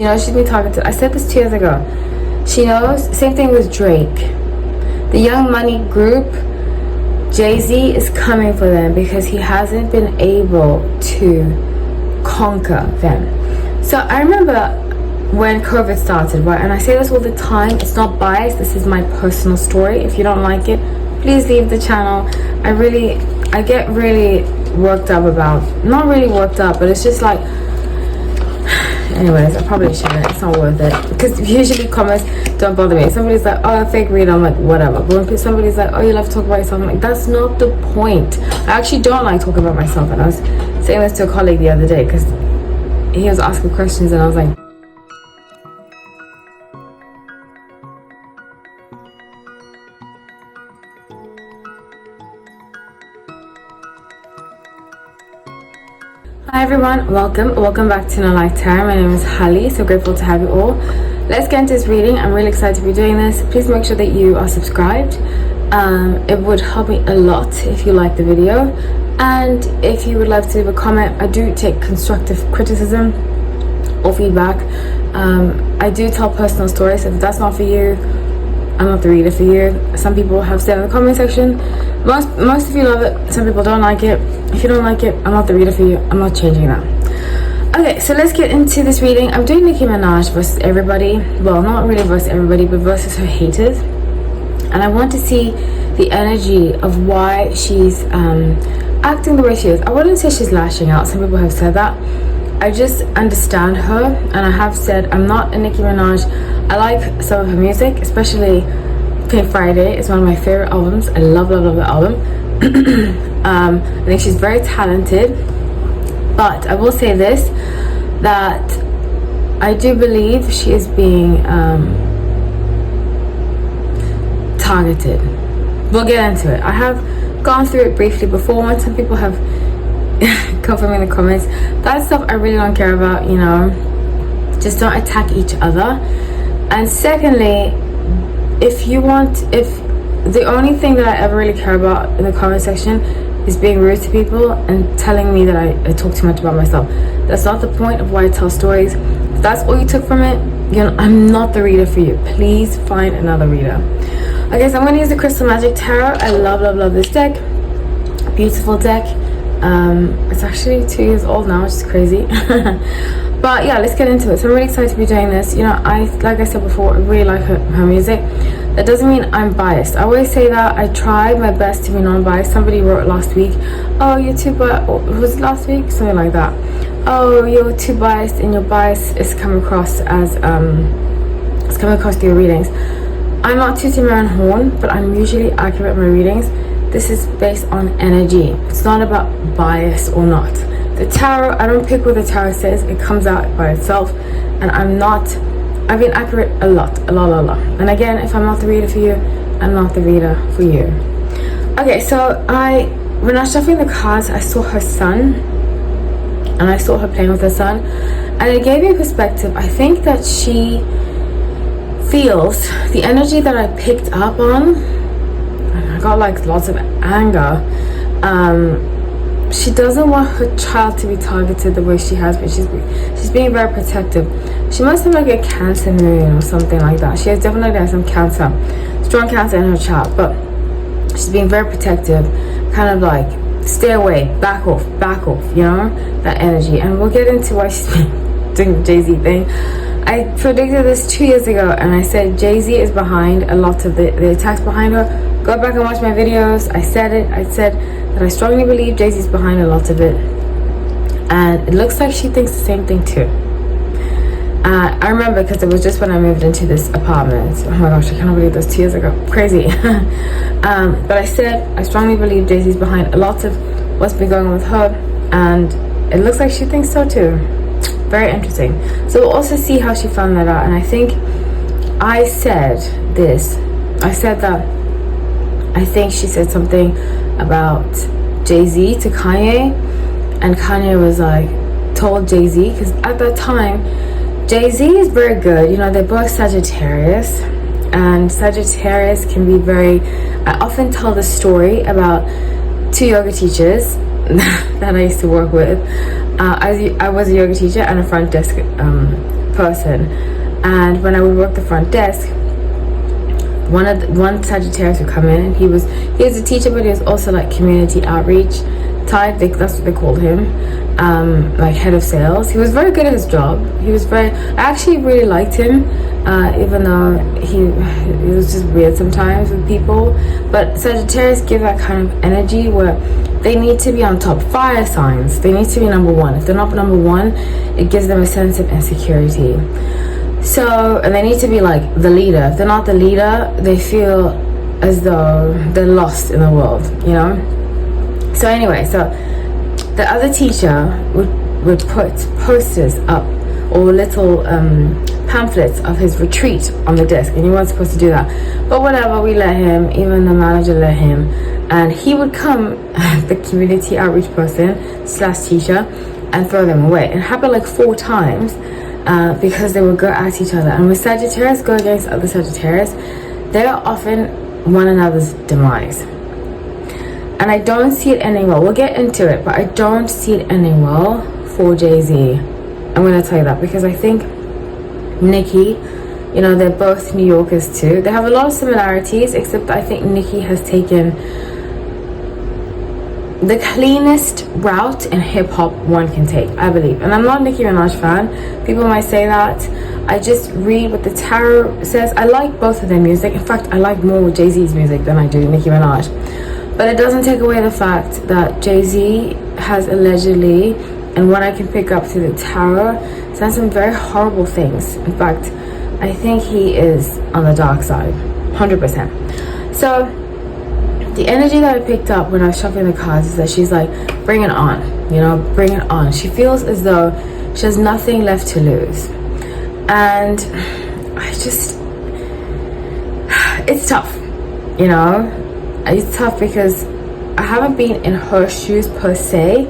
You know, she's been targeted. I said this 2 years ago. She knows. Same thing with Drake. The Young Money group, Jay-Z is coming for them because he hasn't been able to conquer them. So I remember when COVID started, right? And I say this all the time. It's not biased. This is my personal story. If you don't like it, please leave the channel. I get really worked up about, not really worked up, but it's just like, anyways, I probably shouldn't. It's not worth it. Because usually comments don't bother me. Somebody's like, oh, fake reader. I'm like, whatever. But when somebody's like, oh, you love to talk about yourself, I'm like, that's not the point. I actually don't like talking about myself. And I was saying this to a colleague the other day because he was asking questions and I was like, hi everyone, welcome back to No Like Tarot. My name is Holly, so grateful to have you all. Let's get into this reading. I'm really excited to be doing this. Please make sure that you are subscribed. It would help me a lot if you like the video, and if you would like to leave a comment. I do take constructive criticism or feedback. I do tell personal stories. If that's not for you, I'm not the reader for you. Some people have said in the comment section, most of you love it, some people don't like it. If you don't like it, I'm not the reader for you. I'm not changing that. Okay, so let's get into this reading. I'm doing Nicki Minaj versus everybody. Well, not really versus everybody, but versus her haters. And I want to see the energy of why she's acting the way she is. I wouldn't say she's lashing out. Some people have said that. I just understand her, and I have said I'm not a Nicki Minaj. I like some of her music, especially Pink Friday is one of my favorite albums. I love the album. I think she's very talented, but I will say this, that I do believe she is being targeted. We'll get into it. I have gone through it briefly before when some people have come for me in the comments. That stuff I really don't care about, you know. Just don't attack each other. And secondly, if the only thing that I ever really care about in the comment section is being rude to people and telling me that I talk too much about myself, that's not the point of why I tell stories. If that's all you took from it, you know, I'm not the reader for you. Please find another reader. Okay, so I'm going to use the Crystal Magic Tarot. I love this deck. Beautiful deck. It's actually 2 years old now, which is crazy. But yeah, let's get into it. So I'm really excited to be doing this. You know, like I said before, I really like her music. That doesn't mean I'm biased. I always say that. I try my best to be non-biased. Somebody wrote last week, oh, you're too biased. Was it last week? Something like that. Oh, you're too biased, and your bias is coming across as it's coming across through your readings. I'm not tooting my own horn, but I'm usually accurate in my readings. This is based on energy. It's not about bias or not. The tarot, I don't pick what the tarot says. It comes out by itself. And I've been accurate a lot. And again, if I'm not the reader for you, I'm not the reader for you. Okay, so when I was shuffling the cards, I saw her son. And I saw her playing with her son. And it gave me a perspective. I think that she feels the energy that I picked up on. I got like lots of anger. She doesn't want her child to be targeted the way she has, but she's being very protective. She must have like a Cancer moon or something like that. She has definitely some Cancer, strong Cancer in her chart, but she's being very protective, kind of like stay away, back off, you know, that energy. And we'll get into why she's doing the Jay-Z thing. I predicted this 2 years ago, and I said Jay-Z is behind a lot of the attacks behind her. Go back and watch my videos. I said it. I said that I strongly believe Jay-Z's behind a lot of it. And it looks like she thinks the same thing too. I remember because it was just when I moved into this apartment. Oh my gosh, I can't believe this 2 years ago. Crazy. But I said I strongly believe Jay-Z's behind a lot of what's been going on with her. And it looks like she thinks so too. Very interesting. So we'll also see how she found that out. And I think I said this. I said that I think she said something about Jay-Z to Kanye, and Kanye was like, told Jay-Z, because at that time Jay-Z is very good, you know, they're both Sagittarius, and Sagittarius can be very, I often tell the story about 2 yoga teachers that I used to work with. I was a yoga teacher and a front desk person. And when I would work the front desk, one Sagittarius would come in, and he was a teacher, but he was also like community outreach type. That's what they called him, like head of sales. He was very good at his job. I actually really liked him, even though he was just weird sometimes with people. But Sagittarius give that kind of energy where they need to be on top. Fire signs, they need to be number one. If they're not number one, it gives them a sense of insecurity. So, and they need to be like the leader. If they're not the leader, they feel as though they're lost in the world, you know? So anyway, so the other teacher would put posters up, or little pamphlets of his retreat on the desk, and you weren't supposed to do that. But whatever, we let him, even the manager let him, and he would come, the community outreach person / teacher, and throw them away. It happened like 4 times. Because they would go at each other, and when Sagittarius go against other Sagittarius, they are often one another's demise. And I don't see it ending well. We'll get into it, but I don't see it ending well for Jay-Z. I'm going to tell you that, because I think Nicki, you know, they're both New Yorkers too. They have a lot of similarities, except I think Nicki has taken the cleanest route in hip-hop one can take, I believe. And I'm not a Nicki Minaj fan. People might say that. I just read what the tarot says. I like both of their music. In fact, I like more Jay-Z's music than I do Nicki Minaj. But it doesn't take away the fact that Jay-Z has allegedly, and what I can pick up through the tarot, done some very horrible things. In fact, I think he is on the dark side, 100%. So the energy that I picked up when I was shuffling the cards is that she's like, bring it on, you know, bring it on. She feels as though she has nothing left to lose. And it's tough, you know. It's tough because I haven't been in her shoes per se,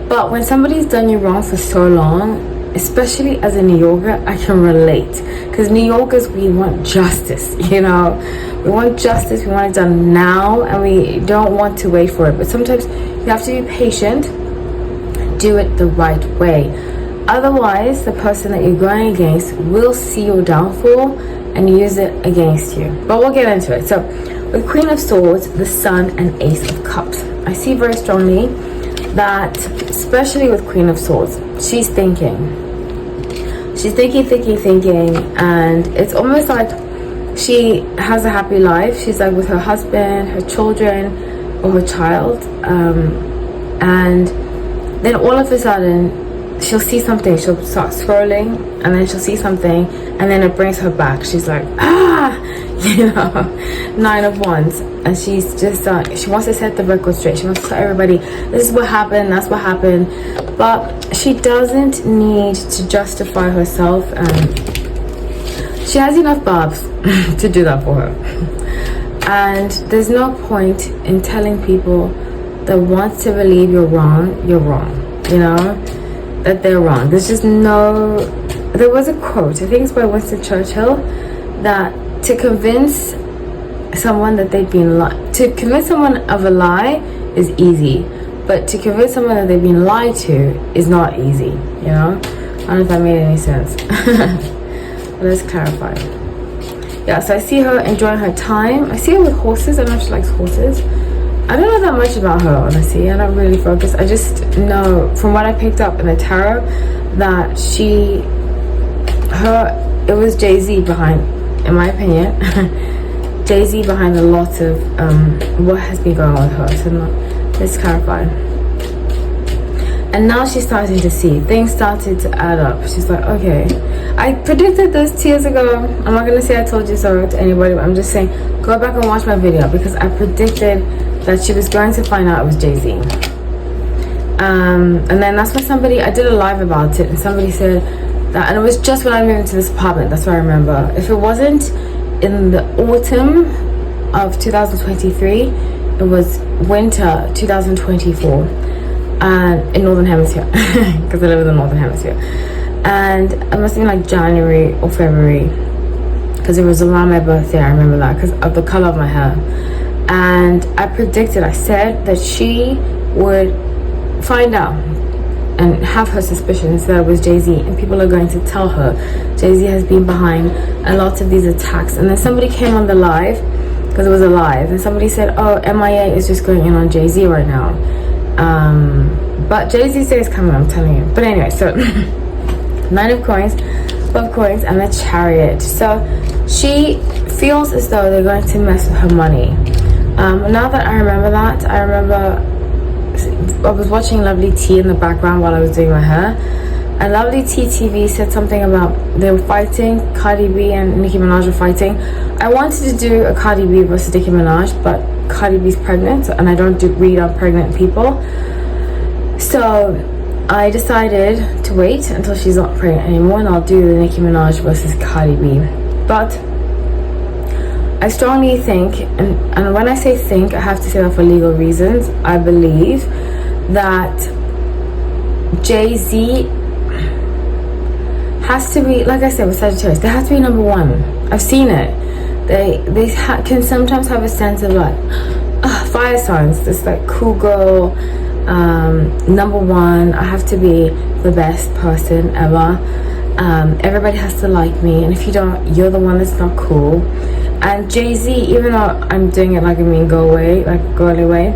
but when somebody's done you wrong for so long, especially as a New Yorker, I can relate. Because New Yorkers, we want justice, you know. We want justice, we want it done now, and we don't want to wait for it. But sometimes you have to be patient, do it the right way. Otherwise, the person that you're going against will see your downfall and use it against you. But we'll get into it. So, with Queen of Swords, the Sun, and Ace of Cups, I see very strongly that, especially with Queen of Swords, she's thinking. She's thinking, and it's almost like she has a happy life. She's like with her husband, her children, or her child, and then all of a sudden she'll see something. She'll start scrolling, and then she'll see something, and then it brings her back. She's like, you know, 9 of Wands, and she's just she wants to set the record straight. She wants to tell everybody this is what happened, that's what happened, but she doesn't need to justify herself, and she has enough barbs to do that for her. And there's no point in telling people that want to believe you're wrong, you know, that they're wrong. There's just no. There was a quote, I think it's by Winston Churchill, that to convince someone that they've been to convince someone of a lie is easy, but to convince someone that they've been lied to is not easy, you know. I don't know if that made any sense. Let's clarify. Yeah, so I see her enjoying her time. I see her with horses. I don't know if she likes horses. I don't know that much about her, honestly. I don't really focus. I just know from what I picked up in the tarot that it was Jay-Z behind, in my opinion, Jay-Z behind a lot of what has been going on with her. So let's clarify. And now she's starting to see. Things started to add up. She's like, okay, I predicted this 2 years ago. I'm not going to say I told you so to anybody, but I'm just saying, go back and watch my video, because I predicted that she was going to find out it was Jay-Z. And then that's when I did a live about it, and somebody said that, and it was just when I moved into this apartment, that's what I remember. If it wasn't in the autumn of 2023, it was winter 2024, and in Northern Hemisphere, because I live in the Northern Hemisphere. And it must have been like January or February, because it was around my birthday. I remember that because of the color of my hair. And I said that she would find out and have her suspicions that it was Jay-Z, and people are going to tell her Jay-Z has been behind a lot of these attacks. And then somebody came on the live, because it was a live, and somebody said, oh, MIA is just going in on Jay-Z right now. But Jay-Z's day is coming, I'm telling you. But anyway, so 9 of coins, 12 coins, and the Chariot. So she feels as though they're going to mess with her money. Now that I remember that, I was watching Lovely T in the background while I was doing my hair, and Lovely T TV said something about they were fighting, Cardi B and Nicki Minaj were fighting. I wanted to do a Cardi B versus Nicki Minaj, but Cardi B's pregnant and I don't read on pregnant people, so I decided to wait until she's not pregnant anymore, and I'll do the Nicki Minaj versus Cardi B. But I strongly think, and when I say think, I have to say that for legal reasons, I believe that Jay-Z has to be, like I said with Sagittarius, they have to be number one. I've seen it. They can sometimes have a sense of like, fire signs, this like cool girl, number one, I have to be the best person ever. Everybody has to like me, and if you don't, you're the one that's not cool. And Jay-Z, even though I'm doing it like a mean girly way,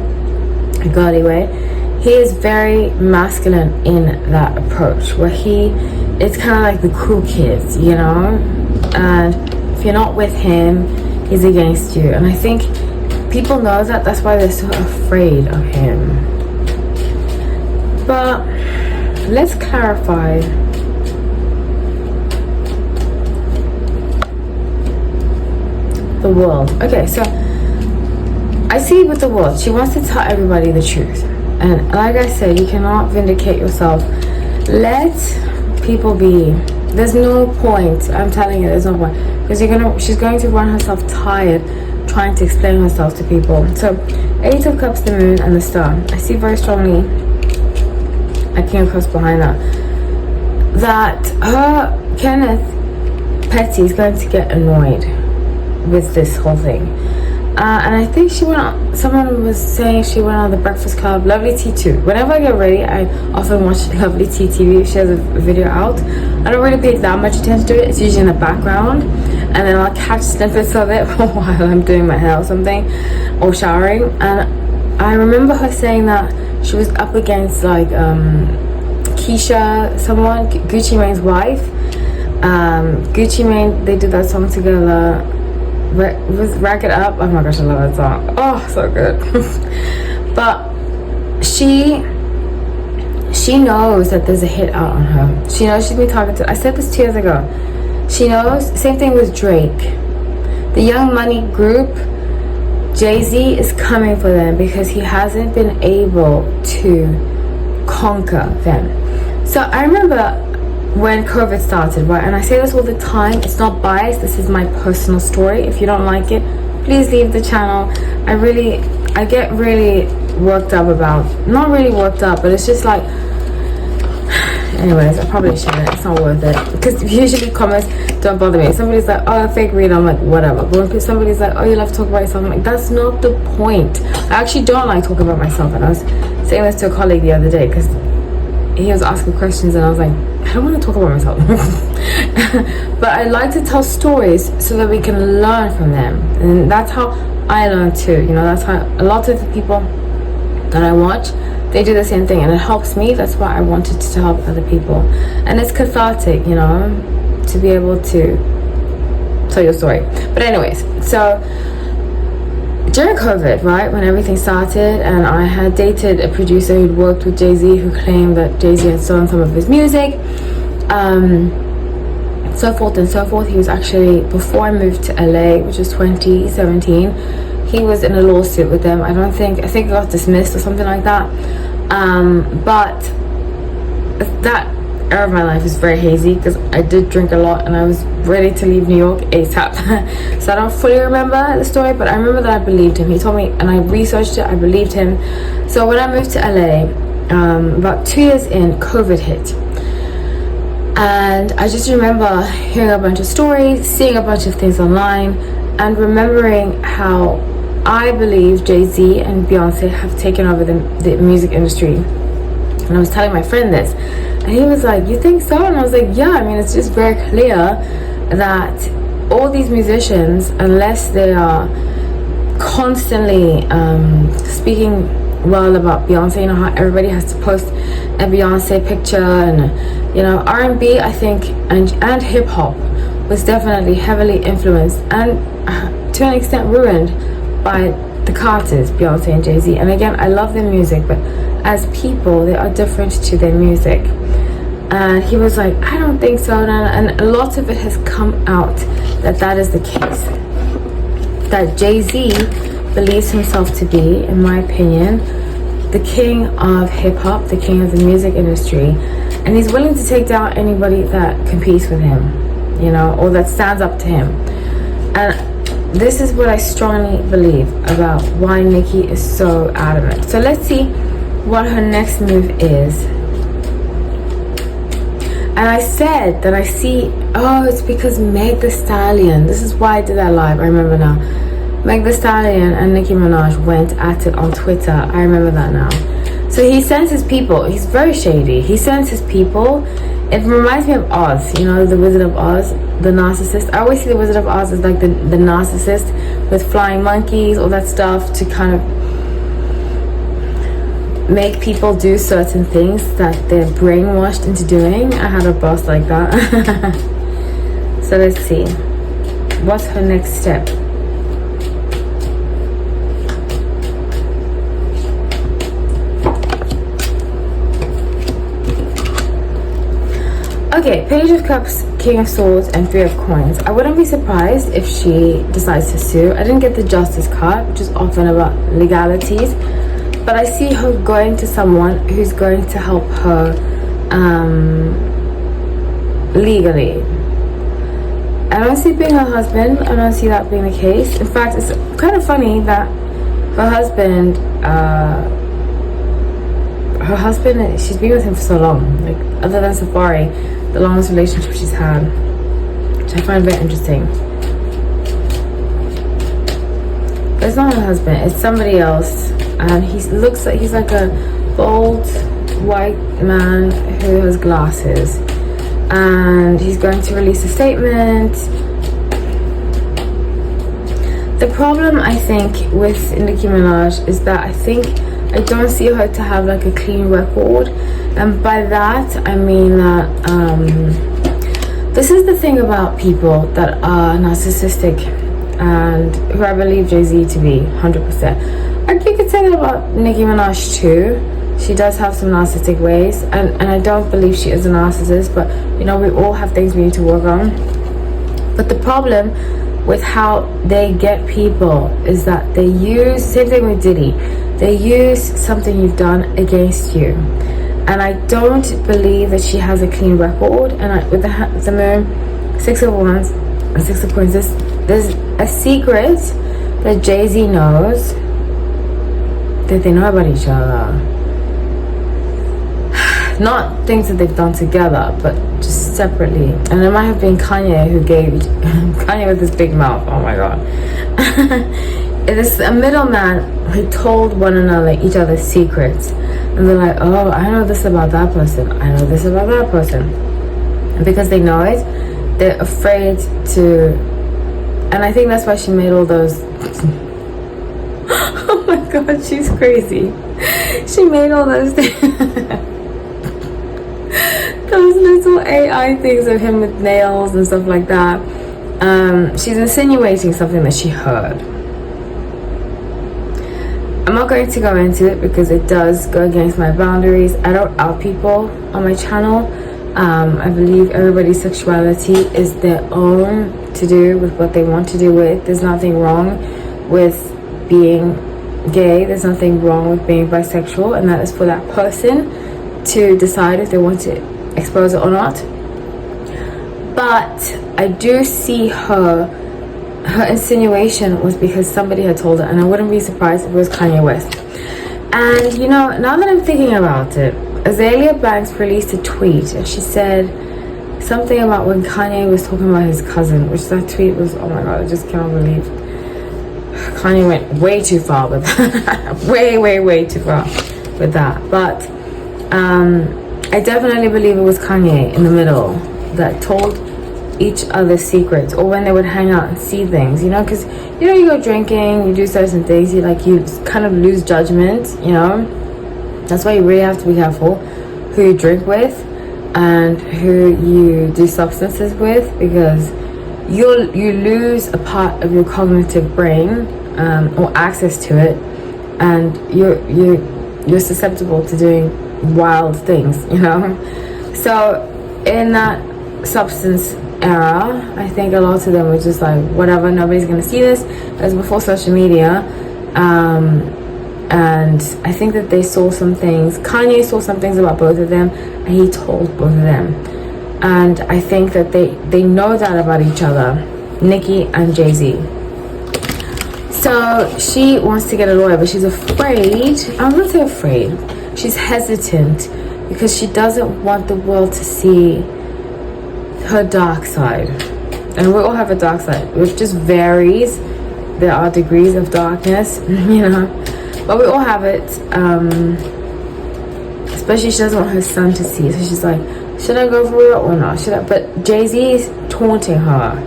he is very masculine in that approach, where it's kind of like the cool kids, you know, and if you're not with him, he's against you. And I think people know that, that's why they're so afraid of him. But let's clarify. The world. Okay, so I see with the world, she wants to tell everybody the truth, and like I said, you cannot vindicate yourself. Let people be. There's no point, I'm telling you, there's no point, because she's going to run herself tired trying to explain herself to people. So 8 of Cups, the Moon, and the Star. I see very strongly a King of Cups behind that her Kenneth Petty is going to get annoyed with this whole thing, and I think someone was saying she went on the Breakfast Club. Lovely T too. Whenever I get ready, I often watch Lovely T TV. She has a video out. I don't really pay that much attention to it. It's usually in the background, and then I'll catch snippets of it while I'm doing my hair or something, or showering. And I remember her saying that she was up against like Keisha, someone, Gucci Mane's wife. Gucci Mane, they did that song together. Was Rack It Up. Oh my gosh, I love that song. Oh, so good. But she knows that there's a hit out on her. She knows she's been targeted. I said this 2 years ago. She knows. Same thing with Drake. The Young Money group, Jay-Z is coming for them because he hasn't been able to conquer them. So I remember when COVID started, right, and I say this all the time, it's not biased, this is my personal story. If you don't like it, please leave the channel. I get really worked up about, not really worked up, but it's just like, anyways, I probably shouldn't, it's not worth it, because usually comments don't bother me. Somebody's like, oh, fake read, I'm like, whatever. But when somebody's like, oh, you love to talk about yourself, I'm like, that's not the point. I actually don't like talking about myself. And I was saying this to a colleague the other day, because he was asking questions and I was like, I don't want to talk about myself. But I like to tell stories so that we can learn from them, and that's how I learn too, you know. That's how a lot of the people that I watch, they do the same thing, and it helps me. That's why I wanted to help other people, and it's cathartic, you know, to be able to tell your story. But anyways, so during COVID, right, when everything started, and I had dated a producer who'd worked with Jay-Z, who claimed that Jay-Z had stolen some of his music, so forth and so forth. He was actually, before I moved to LA, which was 2017, he was in a lawsuit with them. I think it got dismissed or something like that. But that era of my life is very hazy, because I did drink a lot and I was ready to leave New York ASAP. So I don't fully remember the story, but I remember that I believed him. He told me, and I researched it, I believed him. So when I moved to LA, about 2 years in, COVID hit. And I just remember hearing a bunch of stories, seeing a bunch of things online, and remembering how I believe Jay-Z and Beyonce have taken over the music industry And I was telling my friend this, and he was like, you think so? And I was like, yeah, I mean, it's just very clear that all these musicians, unless they are constantly speaking well about Beyonce, you know how everybody has to post a Beyonce picture, and you know, R&B, I think, and hip-hop was definitely heavily influenced and to an extent ruined by the Carters, Beyonce and Jay-Z. And again, I love their music, but as people, they are different to their music. And he was like, I don't think so. And a lot of it has come out that is the case. That Jay-Z believes himself to be, in my opinion, the king of hip-hop, the king of the music industry. And he's willing to take down anybody that competes with him, you know, or that stands up to him. And this is what I strongly believe about why Nicki is so adamant. So let's see what her next move is. And I said that I see, oh, it's because Meg Thee Stallion. This is why I did that live, I remember now. Meg Thee Stallion and Nicki Minaj went at it on Twitter. I remember that now. So he sends his people. He's very shady. He sends his people. It reminds me of Oz, you know, the Wizard of Oz, the narcissist. I always see the Wizard of Oz as like the narcissist with flying monkeys, all that stuff, to kind of make people do certain things that they're brainwashed into doing. I had a boss like that. So let's see. What's her next step? Okay, Page of Cups, King of Swords, and Three of Coins. I wouldn't be surprised if she decides to sue. I didn't get the Justice card, which is often about legalities. But I see her going to someone who's going to help her legally. I don't see it being her husband. I don't see that being the case. In fact, it's kind of funny that her husband, she's been with him for so long. Like, other than Safari, the longest relationship she's had, which I find very interesting. But it's not her husband, it's somebody else. And he looks like he's like a bald white man who has glasses, and he's going to release a statement. The problem, I think, with Nicki Minaj is that I don't see her to have like a clean record, and by that I mean that this is the thing about people that are narcissistic, and who I believe Jay-Z to be 100%. You could say that about Nicki Minaj too. She does have some narcissistic ways, and I don't believe she is a narcissist, but you know, we all have things we need to work on. But the problem with how they get people is that they use, same thing with Diddy, they use something you've done against you. And I don't believe that she has a clean record. And with the moon, Six of Wands and Six of Coins, there's a secret that Jay-Z knows, that they know about each other. Not things that they've done together, but just separately. And it might have been Kanye who gave Kanye with his big mouth. Oh my god. It is a middleman who told one another each other's secrets, and they're like, oh, I know this about that person, I know this about that person. And because they know it, they're afraid to. And I think that's why she made all those oh my god, she's crazy. She made all those those little AI things of him with nails and stuff like that. She's insinuating something that she heard. I'm not going to go into it because it does go against my boundaries. I don't out people on my channel. I believe everybody's sexuality is their own to do with what they want to do with. There's nothing wrong with being gay, there's nothing wrong with being bisexual, and that is for that person to decide if they want to expose it or not. But I do see her insinuation was because somebody had told her, and I wouldn't be surprised if it was Kanye West. And you know, now that I'm thinking about it, Azalea Banks released a tweet and she said something about when Kanye was talking about his cousin, which that tweet was, oh my god, I just can't believe Kanye went way too far with that. way too far with that. But I definitely believe it was Kanye in the middle that told each other's secrets, or when they would hang out and see things, you know, because you know, you go drinking, you do certain things, you kind of lose judgment, you know. That's why you really have to be careful who you drink with and who you do substances with, because you lose a part of your cognitive brain, or access to it, and you're susceptible to doing wild things, you know. So in that substance era, I think a lot of them were just like, whatever, nobody's gonna see this. It was before social media, and I think that they saw some things. Kanye saw some things about both of them, and he told both of them. And I think that they know that about each other, Nicki and Jay-Z. So she wants to get a lawyer, but she's afraid. I'm not so afraid. She's hesitant because she doesn't want the world to see her dark side. And we all have a dark side. It just varies. There are degrees of darkness, you know. But we all have it. Especially she doesn't want her son to see. So she's like, should I go for it or not? Should I? But Jay-Z is taunting her.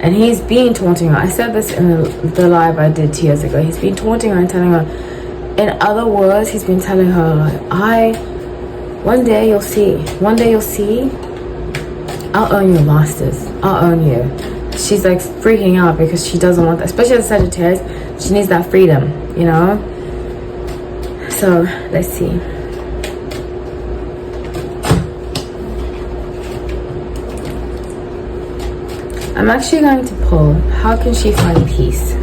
And he's been taunting her. I said this in the live I did 2 years ago. He's been taunting her and telling her, in other words, he's been telling her, like, one day you'll see. One day you'll see. I'll own your masters. I'll own you. She's like freaking out because she doesn't want that. Especially as a Sagittarius, she needs that freedom, you know? So, let's see. I'm actually going to pull, how can she find peace?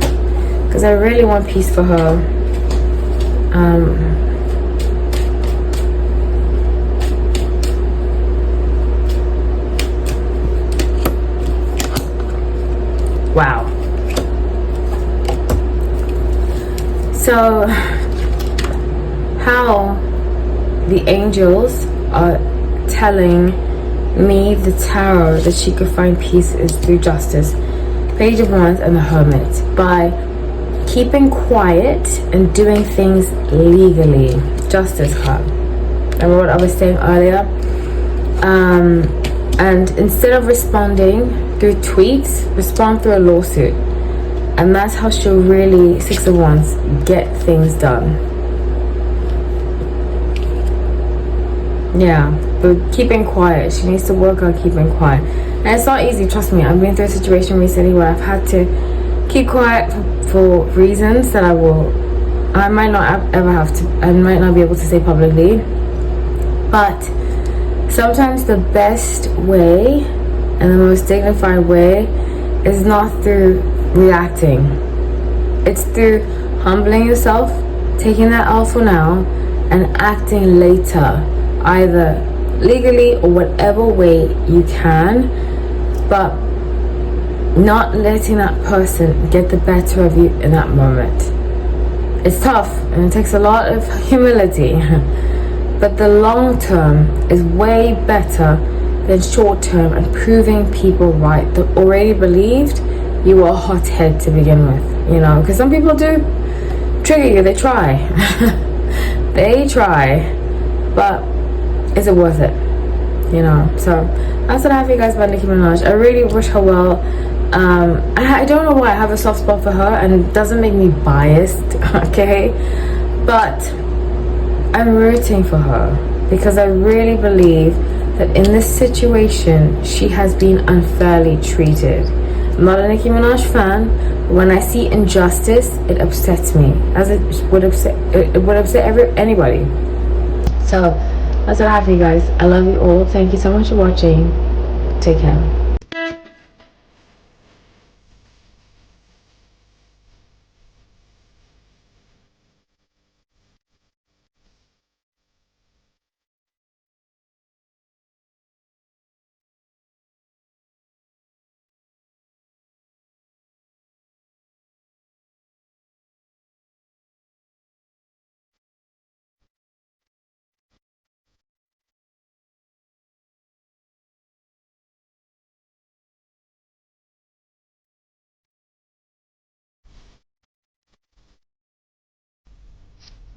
Because I really want peace for her. Wow. So, how the angels are telling me, the tarot, that she could find peace is through justice. Page of Wands and the Hermit. By keeping quiet and doing things legally. Justice card. Remember what I was saying earlier? And instead of responding through tweets, respond through a lawsuit. And that's how she'll really, 6 of Wands, get things done. Yeah, but keeping quiet. She needs to work on keeping quiet. And it's not easy, trust me. I've been through a situation recently where I've had to keep quiet for reasons that I might not ever have to, I might not be able to say publicly. But sometimes the best way and the most dignified way is not through reacting. It's through humbling yourself, taking that L for now, and acting later, either legally or whatever way you can, but not letting that person get the better of you in that moment. It's tough and it takes a lot of humility, but the long term is way better than short term and proving people right that already believed you were a hothead to begin with, you know, because some people do trigger you. They try. They try, but is it worth it, you know? So that's what I have for you guys about Nicki Minaj. I really wish her well. I don't know why I have a soft spot for her, and it doesn't make me biased, okay, but I'm rooting for her because I really believe that in this situation she has been unfairly treated. I'm not a Nicki Minaj fan, but when I see injustice, it upsets me, as it would upset anybody. So that's what I have for you guys. I love you all. Thank you so much for watching. Take care.